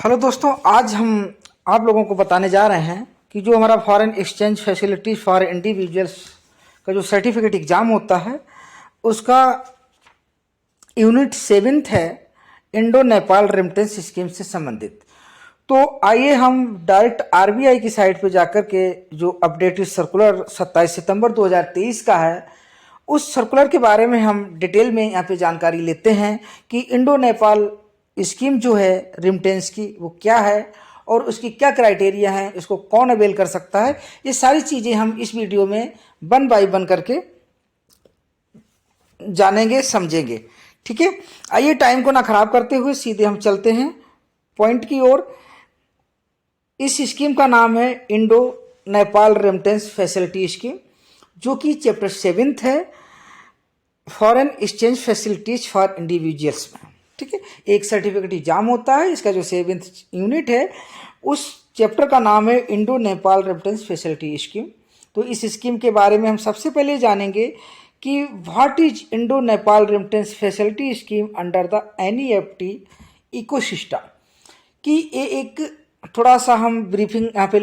Hello दोस्तों, आज हम आप लोगों को बताने जा रहे हैं कि जो हमारा foreign exchange facilities for individuals का जो सर्टिफिकेट एग्ज़ाम होता है उसका यूनिट 7 है इंडो नेपाल रेमिटेंस स्कीम से संबंधित। तो आइए हम डायरेक्ट आरबीआई की साइट पर जाकर के जो अपडेटेड सर्कुलर 27 सितंबर 2023 का है उस सर्कुलर के बारे में हम डिटेल में यहाँ पे जानकारी लेते हैं कि इंडो नेपाल स्कीम जो है रेमिटेंस की वो क्या है और उसकी क्या क्राइटेरिया है, इसको कौन अवेल कर सकता है। ये सारी चीज़ें हम इस वीडियो में वन बाय वन करके जानेंगे, समझेंगे। ठीक है, आइए टाइम को ना खराब करते हुए सीधे हम चलते हैं पॉइंट की ओर। इस स्कीम का नाम है Indo Nepal remittance facility scheme, जो कि चैप्टर 7 है foreign exchange facilities for individuals में। ठीक है, एक सर्टिफिकेट एग्जाम होता है, इसका जो 7th यूनिट है उस चैप्टर का नाम है Indo Nepal remittance facility scheme. तो इस स्कीम के बारे में हम सबसे पहले जानेंगे कि what is Indo Nepal remittance facility scheme under the NEFT ecosystem. कि ये एक थोड़ा सा हम ब्रीफिंग यहाँ पे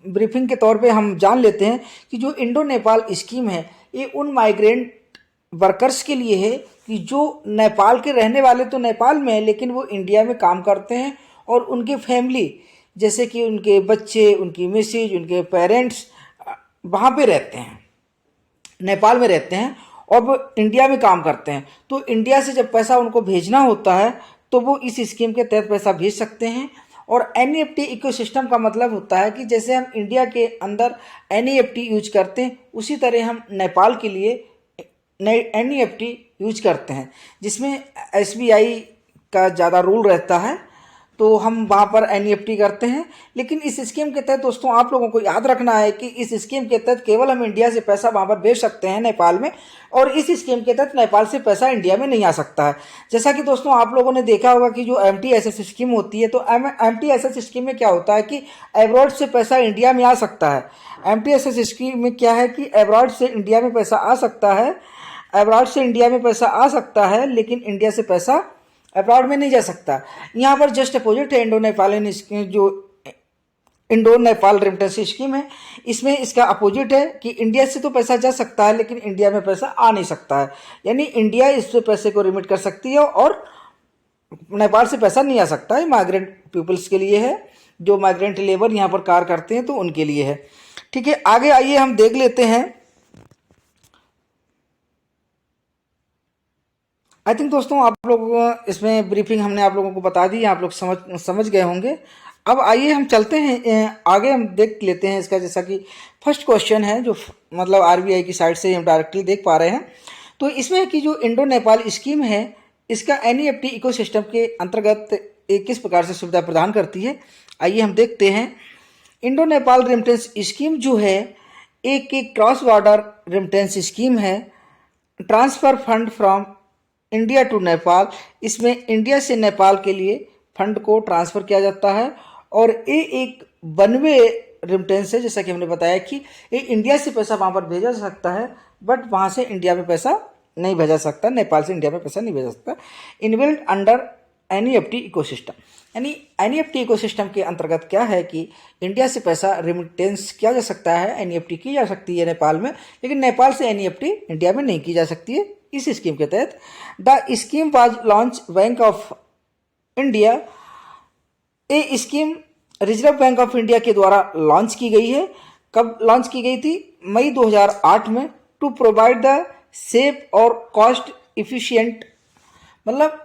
ब्रीफिंग के तौर पे हम जान लेते हैं कि जो इंडो नेपाल स्कीम है ये उन माइग्रेंट वर्कर्स के लिए है कि जो नेपाल के रहने वाले तो नेपाल में है लेकिन वो इंडिया में काम करते हैं और उनके फैमिली जैसे कि उनके बच्चे, उनकी मिसेज, उनके पेरेंट्स वहाँ पे रहते हैं, नेपाल में रहते हैं और वो इंडिया में काम करते हैं। तो इंडिया से जब पैसा उनको भेजना होता है तो वो इस स्कीम के तहत पैसा भेज सकते हैं। और एनईएफटी इकोसिस्टम का मतलब होता है कि जैसे हम इंडिया के अंदर एनईएफटी यूज करते हैं उसी तरह हम नेपाल के लिए एनईएफटी यूज करते हैं, जिसमें एसबीआई का ज़्यादा रूल रहता है तो हम वहाँ पर एनईएफटी करते हैं। लेकिन इस स्कीम के तहत दोस्तों आप लोगों को याद रखना है कि इस स्कीम के तहत केवल हम इंडिया से पैसा वहाँ पर भेज सकते हैं नेपाल में, और इस स्कीम के तहत नेपाल से पैसा इंडिया में नहीं आ सकता है। जैसा कि दोस्तों आप लोगों ने देखा होगा कि जो एमटीएसएस स्कीम होती है तो एमटीएसएस स्कीम में क्या होता है कि एब्रॉड से पैसा इंडिया में आ सकता है। एमटीएसएस स्कीम में क्या है कि एब्रॉड से इंडिया में पैसा आ सकता है, अब्रॉड से इंडिया में पैसा आ सकता है लेकिन इंडिया से पैसा अब्रॉड में नहीं जा सकता। यहाँ पर जस्ट अपोजिट है इंडो नेपाल रेमिटेंस स्कीम है, इसमें इसका अपोजिट है कि इंडिया से तो पैसा जा सकता है लेकिन इंडिया में पैसा आ नहीं सकता है। यानी इंडिया इससे पैसे को रिमिट कर सकती है और नेपाल से पैसा नहीं आ सकता है। माइग्रेंट पीपल्स के लिए है, जो माइग्रेंट लेबर यहाँ पर कार्य करते हैं तो उनके लिए है। ठीक है, आगे आइए हम देख लेते हैं। आई थिंक दोस्तों आप लोग इसमें ब्रीफिंग हमने आप लोगों को बता दी, आप लोग समझ गए होंगे। अब आइए हम चलते हैं आगे, हम देख लेते हैं इसका। जैसा कि फर्स्ट क्वेश्चन है जो मतलब आरबीआई की साइड से हम डायरेक्टली देख पा रहे हैं, तो इसमें है कि जो इंडो नेपाल स्कीम है इसका एनईएफटी इकोसिस्टम के अंतर्गत किस प्रकार से सुविधा प्रदान करती है। आइए हम देखते हैं। इंडो नेपाल रेमिटेंस स्कीम जो है एक क्रॉस बॉर्डर रेमिटेंस स्कीम है, transfer fund from India to Nepal. इसमें इंडिया से नेपाल के लिए फंड को ट्रांसफ़र किया जाता है और ये एक वन वे रेमिटेंस है। जैसा कि हमने बताया कि ये इंडिया से पैसा वहाँ पर भेजा जा सकता है बट वहाँ से इंडिया में पैसा नहीं भेजा सकता, नेपाल से इंडिया में पैसा नहीं भेजा सकता। इनबिल्ट अंडर एनईएफटी इकोसिस्टम, यानी एनईएफटी इकोसिस्टम के अंतर्गत क्या है कि इंडिया से पैसा रेमिटेंस किया जा सकता है, एनईएफटी की जा सकती है नेपाल में, लेकिन नेपाल से एनईएफटी इंडिया में नहीं की जा सकती है। इस स्कीम के तहत the scheme was launch bank of India, ये scheme reserve bank of India के द्वारा लॉन्च की गई है। कब लॉन्च की गई थी? मई 2008 में। टू प्रोवाइड द सेफ और कॉस्ट इफिशिएंट, मतलब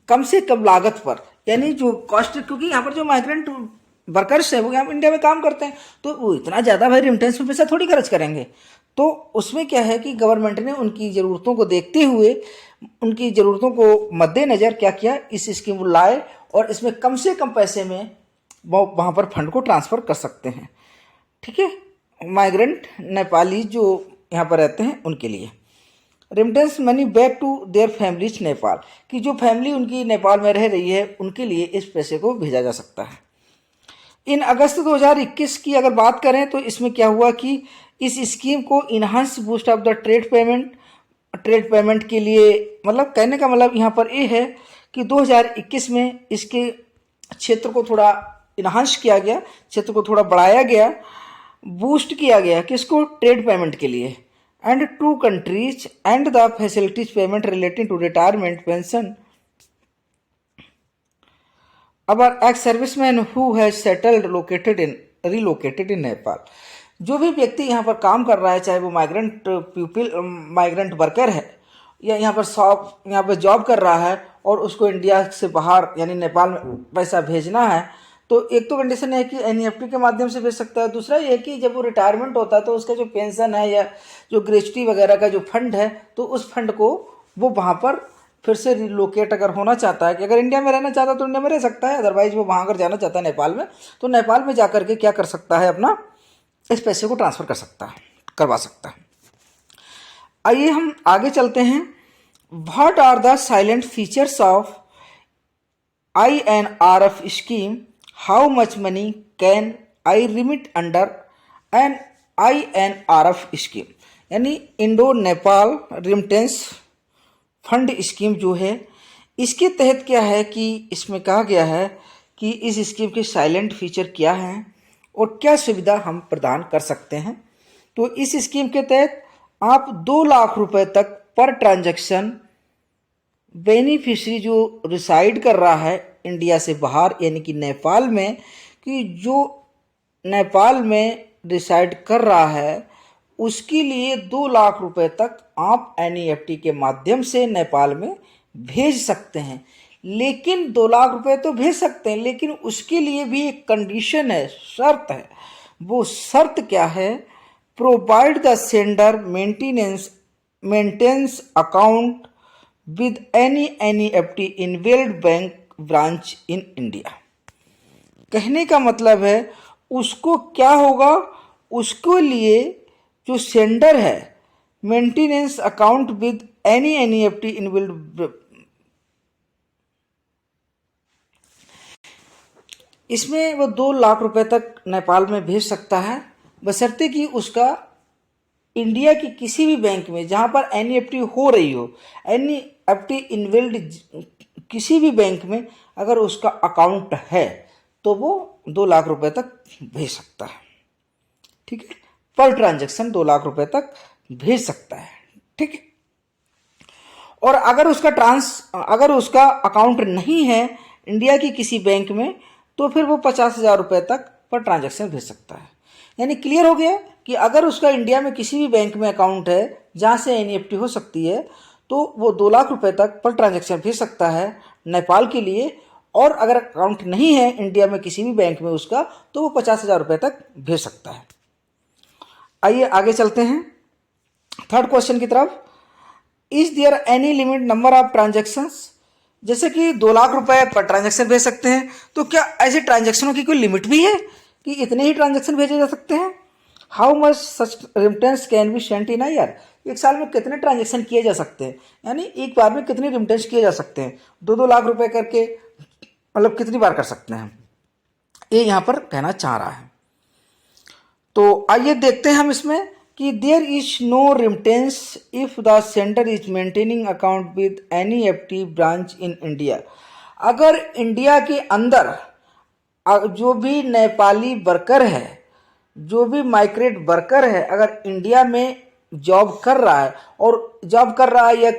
कम से कम लागत पर, यानी जो कॉस्ट, क्योंकि यहाँ पर जो माइग्रेंट वर्कर्स हैं वो यहाँ इंडिया में काम करते हैं तो वो इतना ज़्यादा भाई रेमिटेंस में पैसा थोड़ी खर्च करेंगे। तो उसमें क्या है कि गवर्नमेंट ने उनकी ज़रूरतों को देखते हुए, उनकी ज़रूरतों को मद्देनज़र क्या किया, इस स्कीम को लाए और इसमें कम से कम पैसे में वो वहाँ पर फंड को ट्रांसफ़र कर सकते हैं। ठीक है, माइग्रेंट नेपाली जो यहाँ पर रहते हैं उनके लिए remittance money back to their families Nepal, कि जो फैमिली उनकी नेपाल में रह रही है उनके लिए इस पैसे को भेजा जा सकता है। इन अगस्त 2021 की अगर बात करें तो इसमें क्या हुआ कि इस स्कीम को enhance boost of the trade payment के लिए, मतलब कहने का मतलब यहाँ पर ये है कि 2021 में इसके क्षेत्र को थोड़ा इन्हांस किया गया, क्षेत्र को थोड़ा बढ़ाया गया, बूस्ट किया गया किसको, ट्रेड पेमेंट के लिए। And two countries and the facilities payment relating to retirement pension our ex serviceman who has settled relocated in Nepal. जो भी व्यक्ति यहाँ पर काम कर रहा है, चाहे वो माइग्रेंट वर्कर है या यहाँ पर जॉब कर रहा है और उसको इंडिया से बाहर यानी नेपाल में पैसा भेजना है, तो एक तो कंडीशन है कि एनईएफटी के माध्यम से भेज सकता है। दूसरा ये कि जब वो रिटायरमेंट होता है तो उसका जो पेंशन है या जो ग्रेच्युटी वगैरह का जो फंड है, तो उस फंड को वो वहाँ पर फिर से रिलोकेट अगर होना चाहता है, कि अगर इंडिया में रहना चाहता है तो इंडिया में रह सकता है, अदरवाइज वो वहाँ अगर जाना चाहता है नेपाल में, तो नेपाल में जाकर के क्या कर सकता है, अपना इस पैसे को ट्रांसफ़र कर सकता है, करवा सकता है। आइए हम आगे चलते हैं। What are the silent features of INRF scheme, how much money can I remit under an INRF scheme, यानी Indo Nepal remittance fund scheme जो है, इसके तहत क्या है कि इसमें कहा गया है कि इस स्कीम के साइलेंट फीचर क्या हैं और क्या सुविधा हम प्रदान कर सकते हैं। तो इस स्कीम के तहत आप 2 लाख रुपए तक पर ट्रांजैक्शन बेनिफिशरी जो रिसाइड कर रहा है इंडिया से बाहर यानी कि नेपाल में, कि जो नेपाल में रिसाइड कर रहा है उसके लिए 2 लाख रुपए तक आप एनईएफटी के माध्यम से नेपाल में भेज सकते हैं। लेकिन 2 लाख रुपए तो भेज सकते हैं, लेकिन उसके लिए भी एक कंडीशन है, शर्त है। वो शर्त क्या है, provide the sender maintains account with any NEFT enabled bank branch in India. कहने का मतलब है उसको क्या होगा, उसके लिए जो सेंडर है maintenance account with any NEFT enabled, इसमें वो 2 लाख रुपए तक नेपाल में भेज सकता है, बशर्ते कि उसका इंडिया की किसी भी बैंक में जहां पर एनईएफटी हो रही हो, एनईएफटी इनवेल्ड किसी भी बैंक में अगर उसका अकाउंट है तो वो 2 लाख रुपए तक भेज सकता है। ठीक है, पर ट्रांजैक्शन 2 लाख रुपए तक भेज सकता है। ठीक है, और अगर उसका अकाउंट नहीं है इंडिया की किसी बैंक में, तो फिर वो 50,000 रुपए तक पर ट्रांजैक्शन भेज सकता है। यानी क्लियर हो गया कि अगर उसका इंडिया में किसी भी बैंक में अकाउंट है जहां से एनईएफटी हो सकती है, तो वो 2 लाख रुपए तक पर ट्रांजैक्शन भेज सकता है नेपाल के लिए, और अगर अकाउंट नहीं है इंडिया में किसी भी बैंक में उसका, तो वो 50,000 रुपए तक भेज सकता है। आइए आगे चलते हैं थर्ड क्वेश्चन की तरफ। Is there any limit number of transactions, जैसे कि 2 लाख रुपए पर ट्रांजैक्शन भेज सकते हैं, तो क्या ऐसे ट्रांजैक्शनों की कोई लिमिट भी है कि इतने ही ट्रांजैक्शन भेजे जा सकते हैं? How much such remittance can be sent in a year, एक साल में कितने ट्रांजैक्शन किए जा सकते हैं, यानी एक बार में कितनी रिमिटेंस किए जा सकते हैं, 2-2 लाख रुपए करके मतलब कितनी बार कर सकते हैं, ये यहाँ पर कहना चाह रहा है। तो आइए देखते हैं हम इसमें कि there is no remittance if the sender is maintaining account with NEFT branch in India. अगर इंडिया के अंदर जो भी नेपाली वर्कर है, जो भी माइग्रेंट वर्कर है, अगर इंडिया में जॉब कर रहा है और जॉब कर रहा है या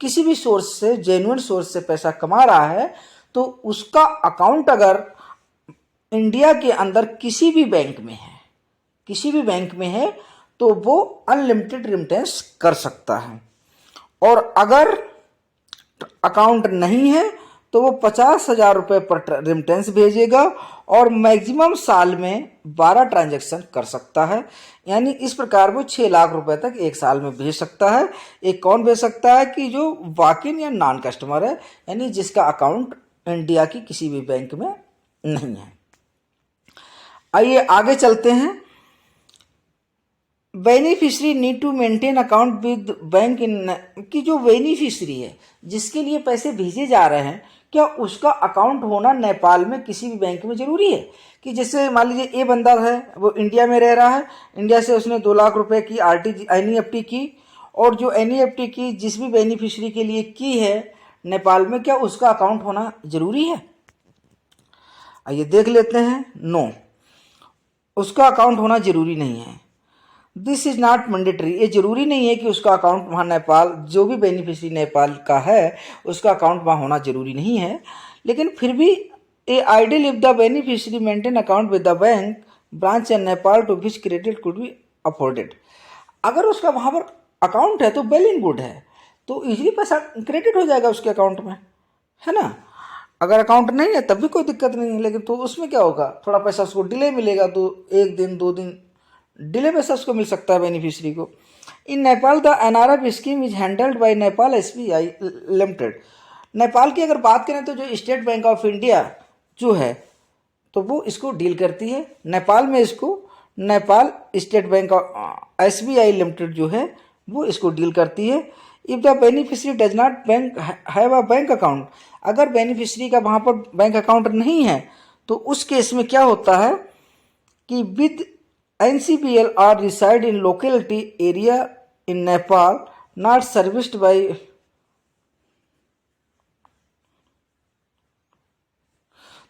किसी भी सोर्स से, जेन्युइन सोर्स से पैसा कमा रहा है, तो उसका अकाउंट अगर इंडिया के अंदर किसी भी बैंक में है, तो वो अनलिमिटेड रिमिटेंस कर सकता है। और अगर अकाउंट नहीं है तो वो 50,000 रुपये पर रिमिटेंस भेजेगा और मैक्सिमम साल में 12 ट्रांजैक्शन कर सकता है। यानी इस प्रकार वो 6 लाख रुपए तक एक साल में भेज सकता है। एक कौन भेज सकता है कि जो वॉक-इन या नॉन कस्टमर है, यानी जिसका अकाउंट इंडिया की किसी भी बैंक में नहीं है। आइए आगे चलते हैं। Beneficiary need to maintain account with bank in, की जो बेनिफिशरी है जिसके लिए पैसे भेजे जा रहे हैं, क्या उसका अकाउंट होना नेपाल में किसी भी बैंक में जरूरी है? कि जैसे मान लीजिए ए बंदा है, वो इंडिया में रह रहा है, इंडिया से उसने 2 लाख रुपए की एनईएफटी की, और जो एनईएफटी की जिस भी बेनिफिशरी के लिए की है नेपाल में, क्या उसका अकाउंट होना जरूरी है? आइए देख लेते हैं। नो, उसका अकाउंट होना जरूरी नहीं है। दिस इज नॉट मैंडेटरी, ये जरूरी नहीं है कि उसका अकाउंट वहाँ नेपाल, जो भी बेनिफिशियरी नेपाल का है उसका अकाउंट वहाँ होना जरूरी नहीं है। लेकिन फिर भी a ideal if the beneficiary maintain account with the bank branch in Nepal to which credit could be afforded. अगर उसका वहाँ पर अकाउंट है तो वेल इन गुड है, तो इजीली पैसा क्रेडिट हो जाएगा उसके अकाउंट में, है ना। अगर अकाउंट नहीं है तब भी कोई दिक्कत नहीं है, लेकिन तो उसमें क्या होगा, थोड़ा पैसा उसको डिले मिलेगा, तो 1 दिन 2 दिन डिले पैसा उसको मिल सकता है बेनिफिशियरी को। In Nepal the NRF scheme is handled by Nepal SBI limited. Nepal की अगर बात करें तो जो स्टेट बैंक ऑफ इंडिया जो है तो वो इसको डील करती है। नेपाल में इसको Nepal State bank of SBI limited जो है वो इसको डील करती है। If the beneficiary does not bank have a bank account, अगर बेनिफिशियरी का वहाँ पर बैंक अकाउंट नहीं है तो उस केस में क्या होता है कि with NCPL are reside in locality area in Nepal not serviced by,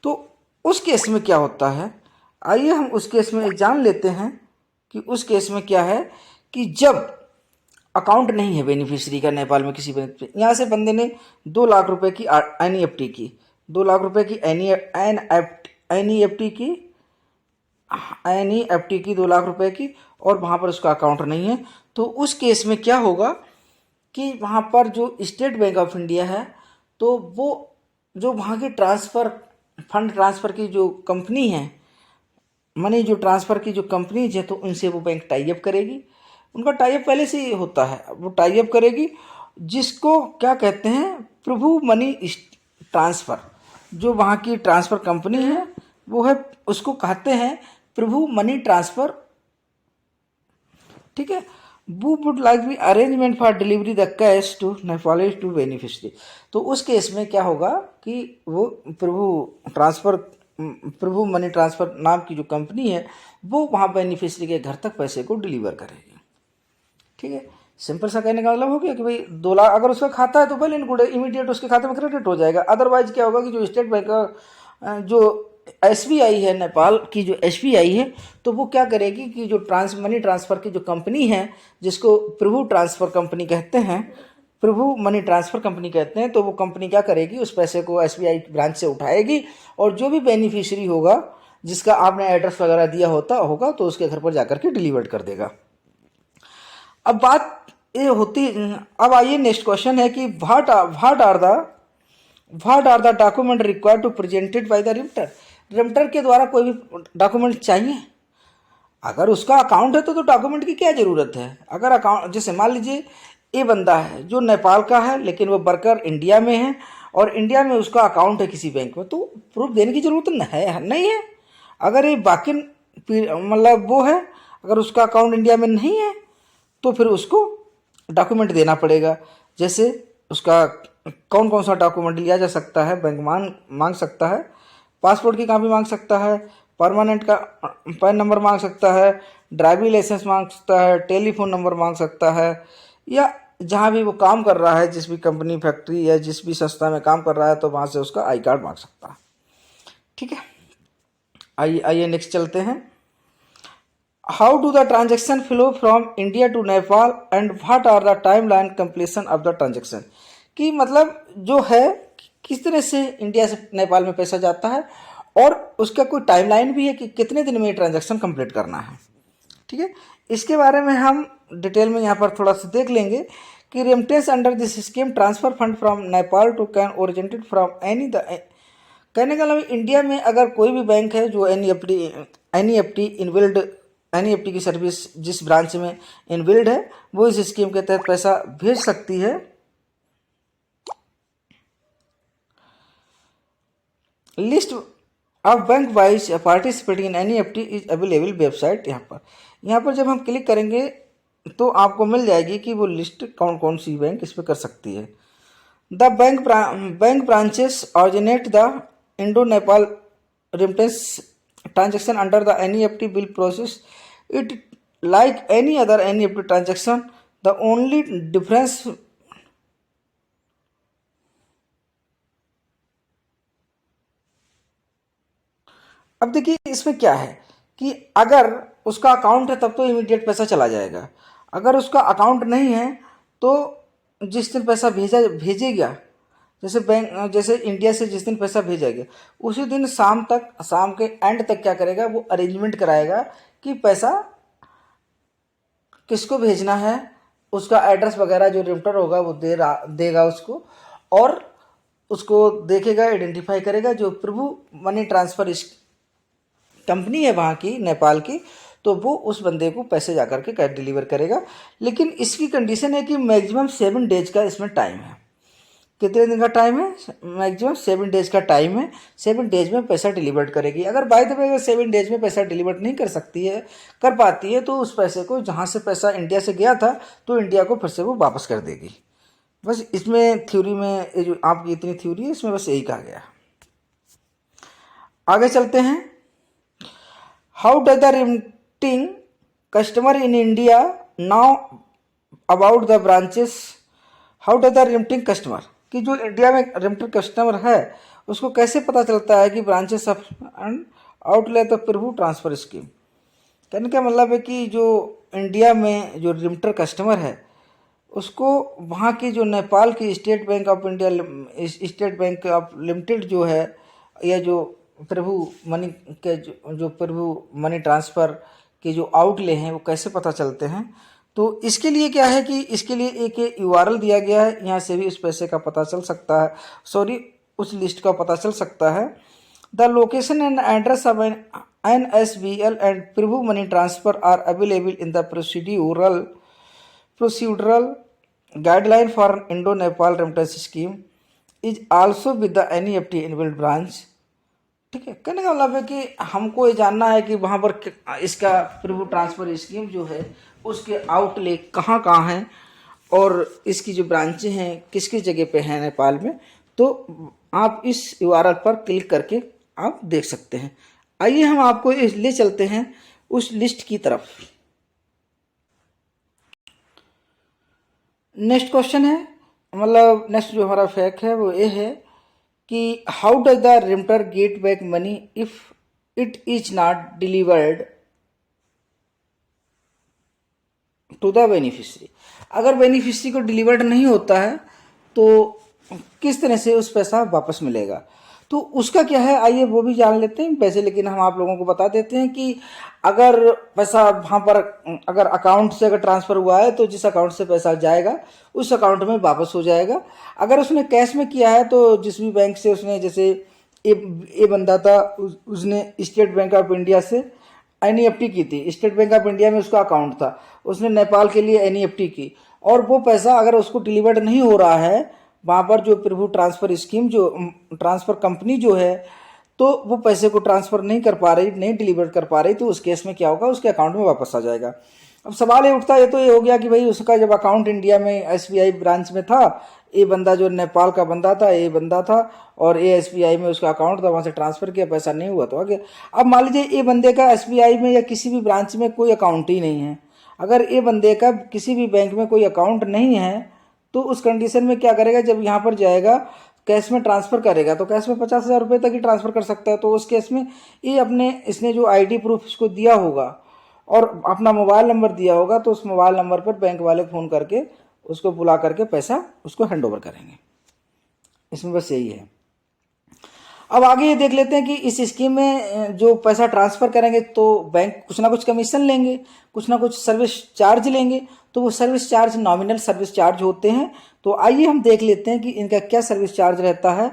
तो उस केस में क्या होता है, आइए हम उस केस में जान लेते हैं कि उस केस में क्या है कि जब अकाउंट नहीं है बेनिफिशियरी का नेपाल में किसी बैंक पे, यहाँ से बंदे ने 2 लाख रुपए की NEFT की, 2 लाख रुपए की NEFT की NEFT की 2 लाख रुपए की, और वहाँ पर उसका अकाउंट नहीं है, तो उस केस में क्या होगा कि वहाँ पर जो स्टेट बैंक ऑफ इंडिया है तो वो जो वहाँ की फंड ट्रांसफ़र की जो कंपनी है, मनी जो ट्रांसफ़र की जो कंपनीज है, तो उनसे वो बैंक टाई अप करेगी। उनका टाई अप पहले से ही होता है, वो टाई अप करेगी, जिसको क्या कहते हैं, प्रभु मनी ट्रांसफ़र। जो वहाँ की ट्रांसफ़र कंपनी है वो है, उसको कहते हैं प्रभु मनी ट्रांसफ़र, ठीक है। वो would like be arrangement for delivery the cash to Nepali to beneficiary. तो उस केस में क्या होगा कि वो प्रभु मनी ट्रांसफ़र नाम की जो कंपनी है वो वहाँ बेनिफिशियरी के घर तक पैसे को डिलीवर करेगी, ठीक है। सिंपल सा कहने का मतलब हो गया कि भाई 2 लाख अगर उसका खाता है तो वेल इन गुड है, इमीडिएट उसके खाते में क्रेडिट हो जाएगा। अदरवाइज क्या होगा कि जो स्टेट बैंक का जो एसबीआई है, नेपाल की जो एसबीआई है, तो वो क्या करेगी कि जो मनी ट्रांसफ़र की जो कंपनी है जिसको प्रभु ट्रांसफ़र कंपनी कहते हैं, प्रभु मनी ट्रांसफ़र कंपनी कहते हैं, तो वो कंपनी क्या करेगी, उस पैसे को एसबीआई ब्रांच से उठाएगी और जो भी बेनिफिशियरी होगा जिसका आपने एड्रेस वगैरह दिया होगा तो उसके घर पर जाकर के डिलीवर कर देगा। अब बात ये होती, अब आइए नेक्स्ट क्वेश्चन है कि what are the document required to presented by the remitter. Remitter के द्वारा कोई भी डॉक्यूमेंट चाहिए। अगर उसका अकाउंट है तो डॉक्यूमेंट की क्या ज़रूरत है। अगर अकाउंट, जैसे मान लीजिए ये बंदा है जो नेपाल का है लेकिन वो वर्कर इंडिया में है और इंडिया में उसका अकाउंट है किसी बैंक में, तो प्रूफ देने की ज़रूरत नहीं है। अगर ये बाकी मतलब वो है, अगर उसका अकाउंट इंडिया में नहीं है तो फिर उसको डॉक्यूमेंट देना पड़ेगा। जैसे उसका कौन कौन सा डॉक्यूमेंट लिया जा सकता है, बैंक मांग सकता है, पासपोर्ट की कॉपी मांग सकता है, परमानेंट का पैन नंबर मांग सकता है, ड्राइविंग लाइसेंस मांग सकता है, टेलीफोन नंबर मांग सकता है, या जहाँ भी वो काम कर रहा है, जिस भी कंपनी फैक्ट्री या जिस भी संस्था में काम कर रहा है तो वहाँ से उसका आई कार्ड मांग सकता है, ठीक है। आइए नेक्स्ट चलते हैं। How do the transaction flow from India to Nepal and what are the time line completion of the transaction. कि मतलब जो है किस तरह से इंडिया से नेपाल में पैसा जाता है और उसका कोई टाइमलाइन भी है कि कितने दिन में ट्रांजैक्शन कंप्लीट करना है, ठीक है। इसके बारे में हम डिटेल में यहाँ पर थोड़ा सा देख लेंगे कि remittance under this scheme transfer fund from Nepal to can originated from कहने का मतलब इंडिया में अगर कोई भी बैंक है जो एनईएफटी की सर्विस जिस ब्रांच में इनबिल्ड है वो इस स्कीम के तहत पैसा भेज सकती है। List of bank wise participating in NEFT is available website. यहाँ पर जब हम क्लिक करेंगे तो आपको मिल जाएगी कि वो लिस्ट कौन कौन सी बैंक इस पर कर सकती है। The bank branches originate the Indo Nepal remittance transaction under the NEFT bill process it like any other NEFT transaction. The only difference अब देखिए इसमें क्या है कि अगर उसका अकाउंट है तब तो इमीडिएट पैसा चला जाएगा, अगर उसका अकाउंट नहीं है तो जिस दिन पैसा भेजेगा, जैसे बैंक, जैसे इंडिया से जिस दिन पैसा भेजा गया उसी दिन शाम के एंड तक क्या करेगा, वो अरेंजमेंट कराएगा कि पैसा किसको भेजना है, उसका एड्रेस वगैरह जो रिमिटर होगा वो देगा उसको, और उसको देखेगा, आइडेंटिफाई करेगा। जो प्रभु मनी ट्रांसफ़र इस कंपनी है वहाँ की, नेपाल की, तो वो उस बंदे को पैसे जाकर के कैश डिलीवर करेगा। लेकिन इसकी कंडीशन है कि मैक्सिमम 7 डेज का इसमें टाइम है। कितने दिन का टाइम है? मैक्सिमम 7 डेज का टाइम है। 7 डेज में पैसा डिलीवर करेगी। अगर बाय द वे अगर 7 डेज में पैसा डिलीवर नहीं कर पाती है तो उस पैसे को, जहाँ से पैसा इंडिया से गया था, तो इंडिया को फिर से वो वापस कर देगी। बस इसमें थ्योरी में ये जो आपकी इतनी थ्योरी है इसमें बस यही कहा गया। आगे चलते हैं। How does the remitting customer in India know about the branches? How does the remitting customer, कि जो इंडिया में रिमिटर कस्टमर है उसको कैसे पता चलता है कि branches of and outlet of Prabhu transfer scheme? कहने का मतलब है कि जो इंडिया में जो रिमिटर कस्टमर है उसको वहाँ की जो नेपाल की स्टेट बैंक ऑफ लिमिटेड जो है, या जो प्रभु मनी के जो प्रभु मनी ट्रांसफ़र के जो आउटले हैं वो कैसे पता चलते हैं? तो इसके लिए क्या है कि इसके लिए एक URL दिया गया है, यहाँ से भी उस पैसे का पता चल सकता है, उस लिस्ट का पता चल सकता है। The location and address of NSBL and Prabhu money transfer R available in the procedural guideline for Indo Nepal remittance scheme is also with the NEFT inbuilt branch. ठीक है, कहने का मतलब है कि हमको ये जानना है कि वहाँ पर इसका प्रभु ट्रांसफ़र स्कीम जो है उसके आउटले कहाँ कहाँ हैं और इसकी जो ब्रांचें हैं किस किस जगह पे हैं नेपाल में। तो आप इस URL पर क्लिक करके आप देख सकते हैं। आइए हम आपको ले चलते हैं उस लिस्ट की तरफ। नेक्स्ट क्वेश्चन है, मतलब नेक्स्ट जो हमारा फैक्ट है वो ये है कि how does the remitter get back money if it is not delivered to the beneficiary? अगर बेनिफिशियरी को डिलीवर्ड नहीं होता है तो किस तरह से उस पैसा वापस मिलेगा? तो उसका क्या है आइए वो भी जान लेते हैं पैसे। लेकिन हम आप लोगों को बता देते हैं कि अगर पैसा वहाँ पर अगर अकाउंट से अगर ट्रांसफ़र हुआ है तो जिस अकाउंट से पैसा जाएगा उस अकाउंट में वापस हो जाएगा। अगर उसने कैश में किया है तो जिस भी बैंक से उसने, जैसे ये बंदा था उसने स्टेट बैंक ऑफ इंडिया से NEFT की थी, स्टेट बैंक ऑफ इंडिया में उसका अकाउंट था, उसने नेपाल के लिए NEFT की, और वो पैसा अगर उसको डिलीवर्ड नहीं हो रहा है वहाँ पर जो प्रभु ट्रांसफ़र स्कीम जो ट्रांसफ़र कंपनी जो है तो वो पैसे को ट्रांसफ़र नहीं कर पा रही, नहीं डिलीवर कर पा रही, तो उस केस में क्या होगा, उसके अकाउंट में वापस आ जाएगा। अब सवाल ये उठता है, तो ये हो गया कि भाई उसका जब अकाउंट इंडिया में SBI ब्रांच में था, ये बंदा जो नेपाल का बंदा था ये बंदा था और ये SBI में उसका अकाउंट था, वहाँ से ट्रांसफ़र किया, पैसा नहीं हुआ तो आ गया। अब मान लीजिए ये बंदे का SBI में या किसी भी ब्रांच में कोई अकाउंट ही नहीं है, अगर ये बंदे का किसी भी बैंक में कोई अकाउंट नहीं है तो उस कंडीशन में क्या करेगा, जब यहाँ पर जाएगा कैश में ट्रांसफ़र करेगा तो कैश में 50,000 रुपये तक ही ट्रांसफ़र कर सकता है। तो उस केस में ये इसने जो ID प्रूफ इसको दिया होगा और अपना मोबाइल नंबर दिया होगा तो उस मोबाइल नंबर पर बैंक वाले फ़ोन करके उसको बुला करके पैसा उसको हैंड ओवर करेंगे। इसमें बस यही है। अब आगे ये देख लेते हैं कि इस स्कीम में जो पैसा ट्रांसफ़र करेंगे तो बैंक कुछ ना कुछ कमीशन लेंगे, कुछ ना कुछ सर्विस चार्ज लेंगे, तो वो service charge nominal service charge होते हैं। तो आइए हम देख लेते हैं कि इनका क्या सर्विस चार्ज रहता है।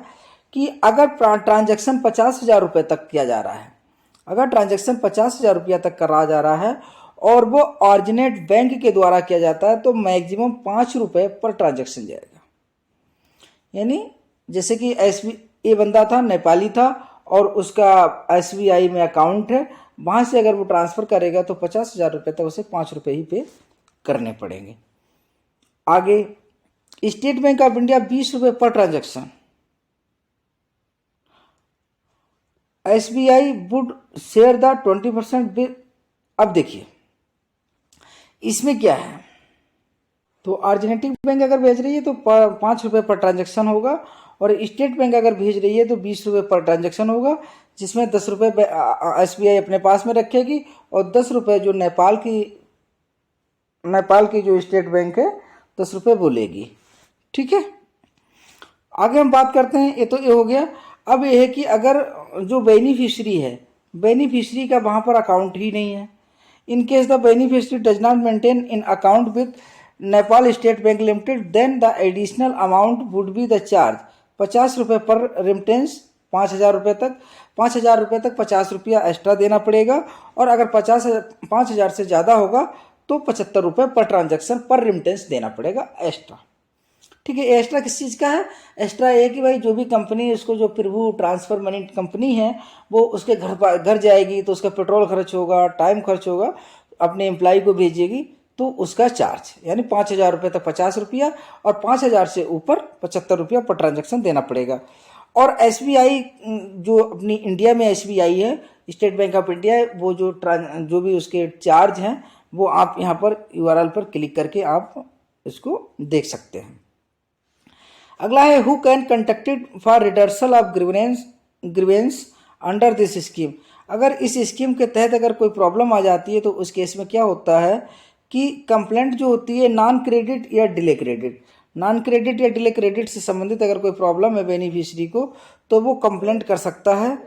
कि अगर ट्रांजैक्शन 50,000 रुपये तक किया जा रहा है, अगर ट्रांजैक्शन 50,000 रुपया तक करा जा रहा है और वो ऑरिजिनेट बैंक के द्वारा किया जाता है तो मैक्सिमम 5 रुपये पर ट्रांजैक्शन जाएगा। यानी जैसे कि ये बंदा था, नेपाली था और उसका SBI में अकाउंट है, वहाँ से अगर वो ट्रांसफ़र करेगा तो 50,000 रुपये तक उसे 5 रुपये ही पे करने पड़ेंगे। आगे स्टेट बैंक ऑफ इंडिया 20 रुपये पर transaction, SBI would share the 20% bill. अब देखिए इसमें क्या है, तो ऑर्जिनेटिव बैंक अगर भेज रही है तो 5 रुपये पर ट्रांजैक्शन होगा और स्टेट बैंक अगर भेज रही है तो 20 रुपये पर ट्रांजैक्शन होगा। जिसमें 10 रुपये SBI अपने पास में रखेगी और 10 रुपये जो नेपाल की जो स्टेट बैंक है 10 रुपये वो लेगी। ठीक है, आगे हम बात करते हैं। ये तो ये हो गया। अब ये है कि अगर जो बेनिफिशरी है, बेनिफिशरी का वहाँ पर अकाउंट ही नहीं है, in case the beneficiary does not maintain in account with Nepal State Bank Limited, then the additional amount would be the charge 50 रुपये पर रेमिटेंस, 5,000 रुपये तक। 5,000 रुपये तक 50 रुपया एक्स्ट्रा देना पड़ेगा, और अगर 5,000 से ज़्यादा होगा तो 75 रुपये पर ट्रांजैक्शन पर रेमिटेंस देना पड़ेगा एक्स्ट्रा। ठीक है, एक्स्ट्रा किस चीज़ का है? एक्स्ट्रा ये कि भाई जो भी कंपनी उसको, जो प्रभु ट्रांसफ़र मनी कंपनी है, वो उसके घर जाएगी तो उसका पेट्रोल खर्च होगा, टाइम खर्च होगा, अपने एम्प्लॉय को भेजेगी तो उसका चार्ज, यानी 5,000 रुपये तक 50 रुपया और 5,000 से ऊपर 75 रुपया पर ट्रांजैक्शन देना पड़ेगा। और SBI जो अपनी इंडिया में SBI है, स्टेट बैंक ऑफ इंडिया, वो जो भी उसके चार्ज हैं वो आप यहाँ पर URL पर क्लिक करके आप इसको देख सकते हैं। अगला है who can contacted for redressal of grievance under this scheme. अगर इस स्कीम के तहत अगर कोई प्रॉब्लम आ जाती है तो उस केस में क्या होता है कि कंप्लेंट जो होती है नॉन क्रेडिट या डिले क्रेडिट, नॉन क्रेडिट या डिले क्रेडिट से संबंधित अगर कोई प्रॉब्लम है बेनिफिशरी को, तो वो कंप्लेंट कर सकता है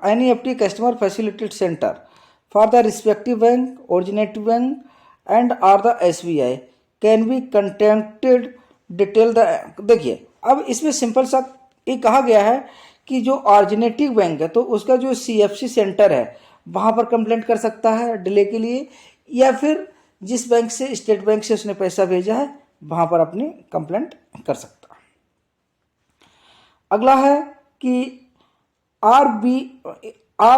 NEFT customer facilitated centre for the respective bank, originative bank and or the SBI can be contacted detail the. देखिए, अब इसमें सिंपल सा ये कहा गया है कि जो ऑरिजिनेटिव बैंक है तो उसका जो CFC सेंटर है वहाँ पर कंप्लेंट कर सकता है डिले के लिए, या फिर जिस बैंक से, स्टेट बैंक से उसने पैसा भेजा है वहाँ पर अपनी कंप्लेंट कर सकता है। अगला है कि are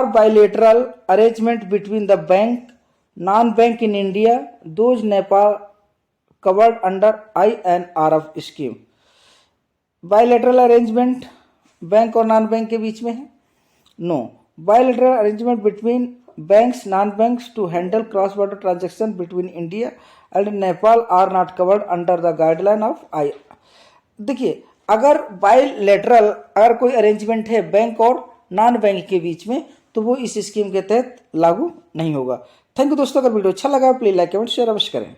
bilateral arrangement between the bank non bank in India those Nepal covered under INRF scheme. Bilateral arrangement bank और नॉन बैंक के बीच में है? No. Bilateral arrangement between banks non banks to handle cross border transaction between India and Nepal are not covered under the guideline of I. देखिए, अगर bilateral अगर कोई arrangement है बैंक और नॉन बैंक के बीच में तो वो इस स्कीम के तहत लागू नहीं होगा। थैंक यू दोस्तों, अगर वीडियो अच्छा लगा प्लीज लाइक कमेंट शेयर अवश्य करें।